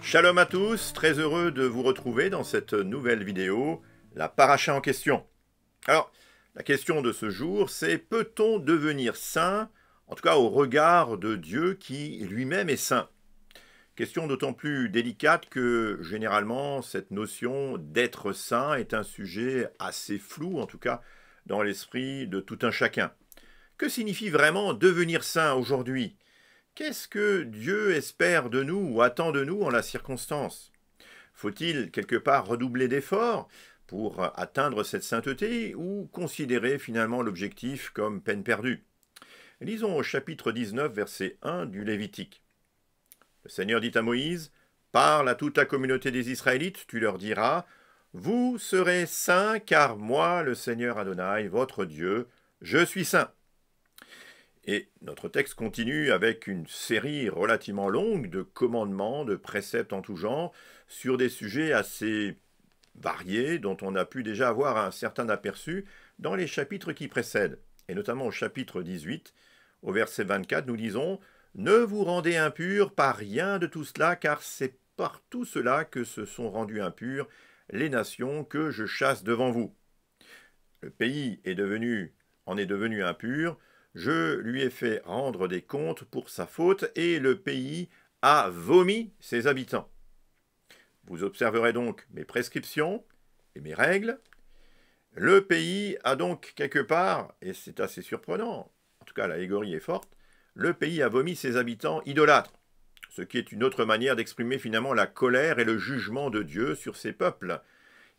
Shalom à tous, très heureux de vous retrouver dans cette nouvelle vidéo, la paracha en question. Alors, la question de ce jour, c'est peut-on devenir saint, en tout cas au regard de Dieu qui lui-même est saint? Question d'autant plus délicate que généralement cette notion d'être saint est un sujet assez flou, en tout cas dans l'esprit de tout un chacun. Que signifie vraiment devenir saint aujourd'hui? Qu'est-ce que Dieu espère de nous ou attend de nous en la circonstance? Faut-il quelque part redoubler d'efforts pour atteindre cette sainteté ou considérer finalement l'objectif comme peine perdue? Lisons au chapitre 19, verset 1 du Lévitique. Le Seigneur dit à Moïse, « Parle à toute la communauté des Israélites, tu leur diras, « Vous serez saints, car moi, le Seigneur Adonai, votre Dieu, je suis saint. » Et notre texte continue avec une série relativement longue de commandements, de préceptes en tout genre, sur des sujets assez variés dont on a pu déjà avoir un certain aperçu dans les chapitres qui précèdent. Et notamment au chapitre 18, au verset 24, nous disons « Ne vous rendez impurs par rien de tout cela, car c'est par tout cela que se sont rendus impurs les nations que je chasse devant vous. Le pays en est devenu impur, je lui ai fait rendre des comptes pour sa faute, et le pays a vomi ses habitants. Vous observerez donc mes prescriptions et mes règles. Le pays a donc quelque part, et c'est assez surprenant, en tout cas l'allégorie est forte, le pays a vomi ses habitants idolâtres, ce qui est une autre manière d'exprimer finalement la colère et le jugement de Dieu sur ses peuples.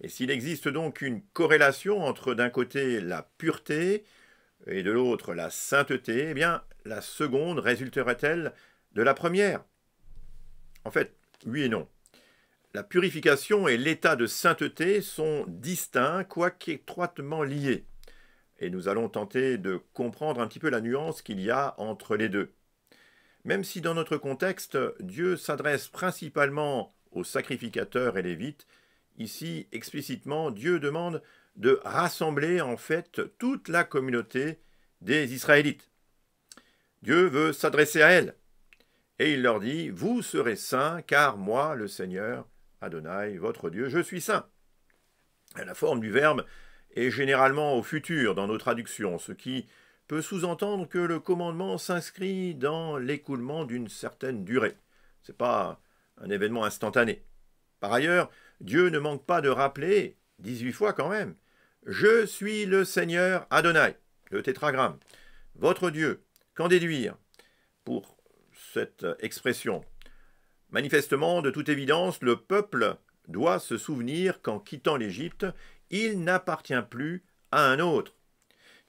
Et s'il existe donc une corrélation entre d'un côté la pureté et de l'autre la sainteté, eh bien la seconde résulterait-elle de la première? En fait, oui et non. La purification et l'état de sainteté sont distincts, quoique étroitement liés. Et nous allons tenter de comprendre un petit peu la nuance qu'il y a entre les deux. Même si dans notre contexte, Dieu s'adresse principalement aux sacrificateurs et lévites, ici explicitement, Dieu demande de rassembler en fait toute la communauté des Israélites. Dieu veut s'adresser à elle, et il leur dit « Vous serez saints, car moi, le Seigneur, Adonai, votre Dieu, je suis saint ». La forme du verbe est généralement au futur dans nos traductions, ce qui peut sous-entendre que le commandement s'inscrit dans l'écoulement d'une certaine durée. Ce n'est pas un événement instantané. Par ailleurs, Dieu ne manque pas de rappeler, 18 fois quand même, « Je suis le Seigneur Adonai », le tétragramme. Votre Dieu, qu'en déduire pour cette expression? Manifestement, de toute évidence, le peuple doit se souvenir qu'en quittant l'Égypte, il n'appartient plus à un autre,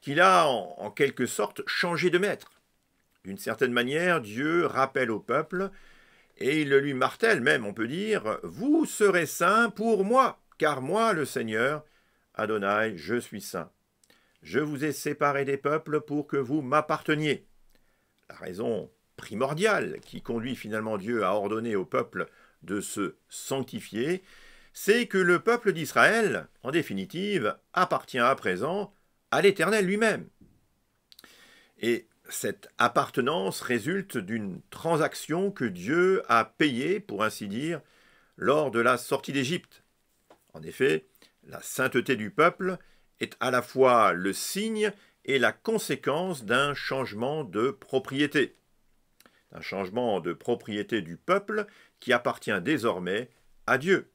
qu'il a en quelque sorte changé de maître. D'une certaine manière, Dieu rappelle au peuple, et il le lui martèle même, on peut dire, « Vous serez saints pour moi, car moi, le Seigneur, Adonai, je suis saint. Je vous ai séparé des peuples pour que vous m'apparteniez. » La raison primordiale qui conduit finalement Dieu à ordonner au peuple de se sanctifier, c'est que le peuple d'Israël, en définitive, appartient à présent à l'Éternel lui-même. Et cette appartenance résulte d'une transaction que Dieu a payée, pour ainsi dire, lors de la sortie d'Égypte. En effet, la sainteté du peuple est à la fois le signe et la conséquence d'un changement de propriété. Un changement de propriété du peuple qui appartient désormais à Dieu.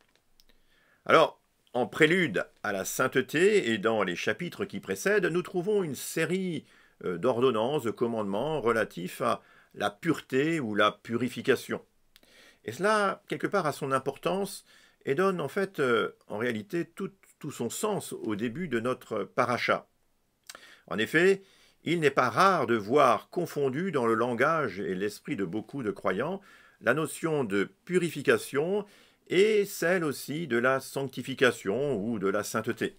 Alors, en prélude à la sainteté et dans les chapitres qui précèdent, nous trouvons une série d'ordonnances, de commandements relatifs à la pureté ou la purification. Et cela, quelque part, a son importance et donne en fait, en réalité, tout son sens au début de notre paracha. En effet, il n'est pas rare de voir confondu dans le langage et l'esprit de beaucoup de croyants la notion de purification et celle aussi de la sanctification ou de la sainteté.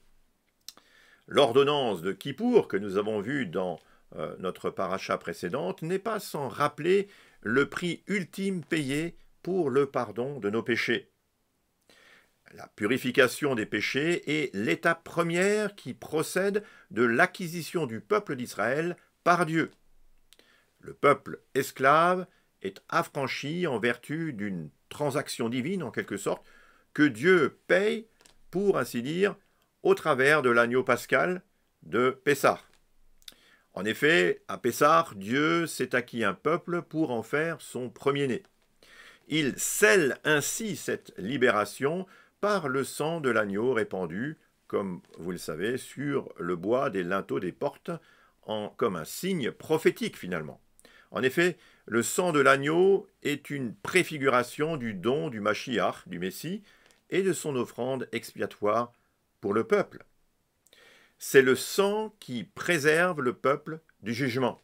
L'ordonnance de Kippour que nous avons vue dans notre paracha précédente n'est pas sans rappeler le prix ultime payé pour le pardon de nos péchés. La purification des péchés est l'étape première qui procède de l'acquisition du peuple d'Israël par Dieu. Le peuple esclave est affranchi en vertu d'une transaction divine en quelque sorte, que Dieu paye, pour ainsi dire, au travers de l'agneau pascal de Pessah. En effet, à Pessah, Dieu s'est acquis un peuple pour en faire son premier-né. Il scelle ainsi cette libération par le sang de l'agneau répandu, comme vous le savez, sur le bois des linteaux des portes, comme un signe prophétique finalement. En effet, le sang de l'agneau est une préfiguration du don du Mashiach, du Messie, et de son offrande expiatoire pour le peuple. C'est le sang qui préserve le peuple du jugement.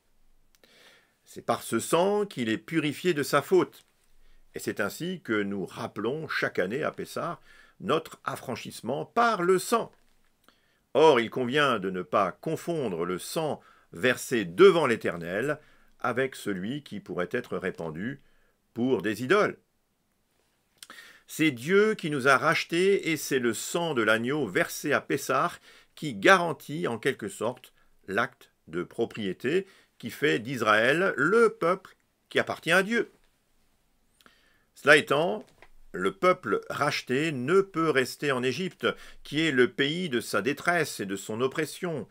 C'est par ce sang qu'il est purifié de sa faute. Et c'est ainsi que nous rappelons chaque année à Pessah notre affranchissement par le sang. Or, il convient de ne pas confondre le sang versé devant l'Éternel avec celui qui pourrait être répandu pour des idoles. C'est Dieu qui nous a rachetés et c'est le sang de l'agneau versé à Pessah qui garantit en quelque sorte l'acte de propriété qui fait d'Israël le peuple qui appartient à Dieu. Cela étant, le peuple racheté ne peut rester en Égypte, qui est le pays de sa détresse et de son oppression.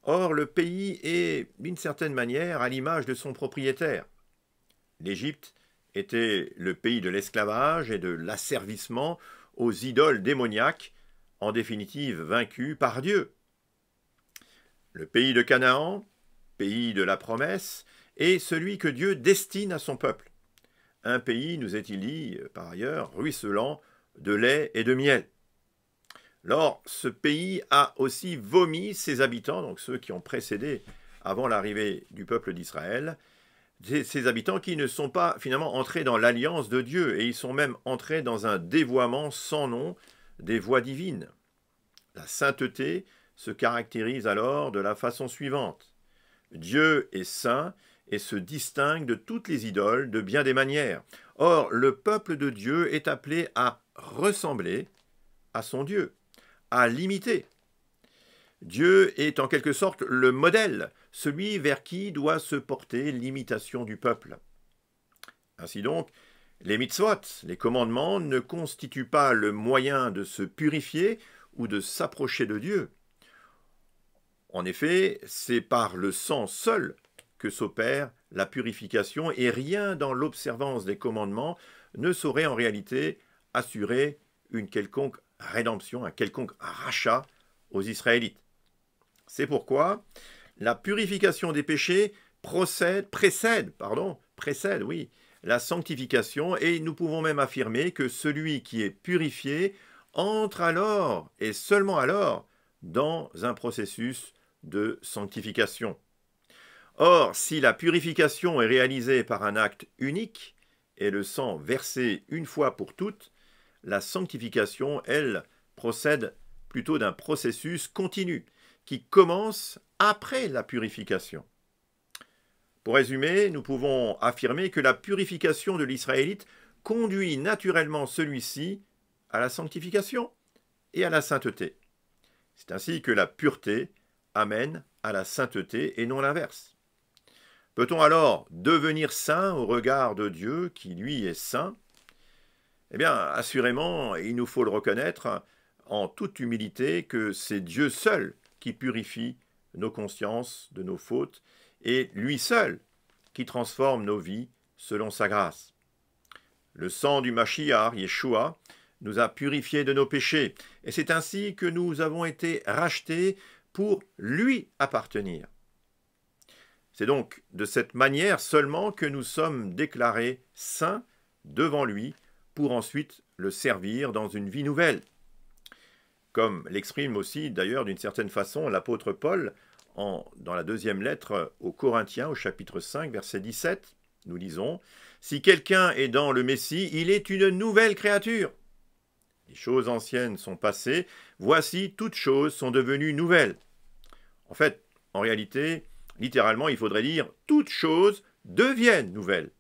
Or, le pays est, d'une certaine manière, à l'image de son propriétaire. L'Égypte était le pays de l'esclavage et de l'asservissement aux idoles démoniaques, en définitive vaincus par Dieu. Le pays de Canaan, pays de la promesse, est celui que Dieu destine à son peuple. Un pays, nous est-il dit, par ailleurs, ruisselant de lait et de miel. Lors, ce pays a aussi vomi ses habitants, donc ceux qui ont précédé avant l'arrivée du peuple d'Israël, ces habitants qui ne sont pas finalement entrés dans l'alliance de Dieu, et ils sont même entrés dans un dévoiement sans nom des voies divines. La sainteté se caractérise alors de la façon suivante. Dieu est saint et se distingue de toutes les idoles de bien des manières. Or, le peuple de Dieu est appelé à ressembler à son Dieu, à l'imiter. Dieu est en quelque sorte le modèle, celui vers qui doit se porter l'imitation du peuple. Ainsi donc, les mitzvot, les commandements, ne constituent pas le moyen de se purifier ou de s'approcher de Dieu. En effet, c'est par le sang seul que s'opère la purification et rien dans l'observance des commandements ne saurait en réalité assurer une quelconque rédemption, un quelconque rachat aux Israélites. C'est pourquoi la purification des péchés précède la sanctification et nous pouvons même affirmer que celui qui est purifié entre alors et seulement alors dans un processus de sanctification. Or, si la purification est réalisée par un acte unique et le sang versé une fois pour toutes, la sanctification, elle, procède plutôt d'un processus continu qui commence après la purification. Pour résumer, nous pouvons affirmer que la purification de l'Israélite conduit naturellement celui-ci à la sanctification et à la sainteté. C'est ainsi que la pureté amène à la sainteté et non l'inverse. Peut-on alors devenir saint au regard de Dieu qui, lui, est saint? Eh bien, assurément, il nous faut le reconnaître en toute humilité que c'est Dieu seul qui purifie nos consciences de nos fautes et lui seul qui transforme nos vies selon sa grâce. Le sang du Mashiach, Yeshua, nous a purifiés de nos péchés et c'est ainsi que nous avons été rachetés pour lui appartenir. C'est donc de cette manière seulement que nous sommes déclarés saints devant lui pour ensuite le servir dans une vie nouvelle. Comme l'exprime aussi d'ailleurs d'une certaine façon l'apôtre Paul dans la deuxième lettre aux Corinthiens au chapitre 5 verset 17, nous lisons « Si quelqu'un est dans le Messie, il est une nouvelle créature. Les choses anciennes sont passées, voici toutes choses sont devenues nouvelles. » En fait, en réalité, littéralement, il faudrait dire « toutes choses deviennent nouvelles ».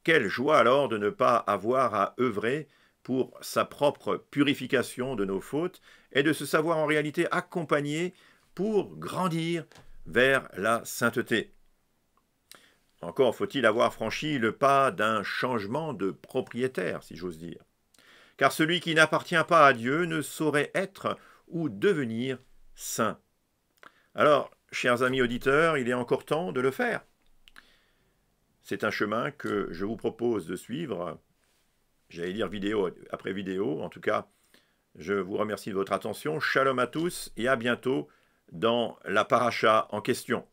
Quelle joie alors de ne pas avoir à œuvrer pour sa propre purification de nos fautes et de se savoir en réalité accompagné pour grandir vers la sainteté. Encore faut-il avoir franchi le pas d'un changement de propriétaire, si j'ose dire. Car celui qui n'appartient pas à Dieu ne saurait être ou devenir saint. Alors, chers amis auditeurs, il est encore temps de le faire. C'est un chemin que je vous propose de suivre. J'allais dire vidéo après vidéo. En tout cas, je vous remercie de votre attention. Shalom à tous et à bientôt dans la paracha en question.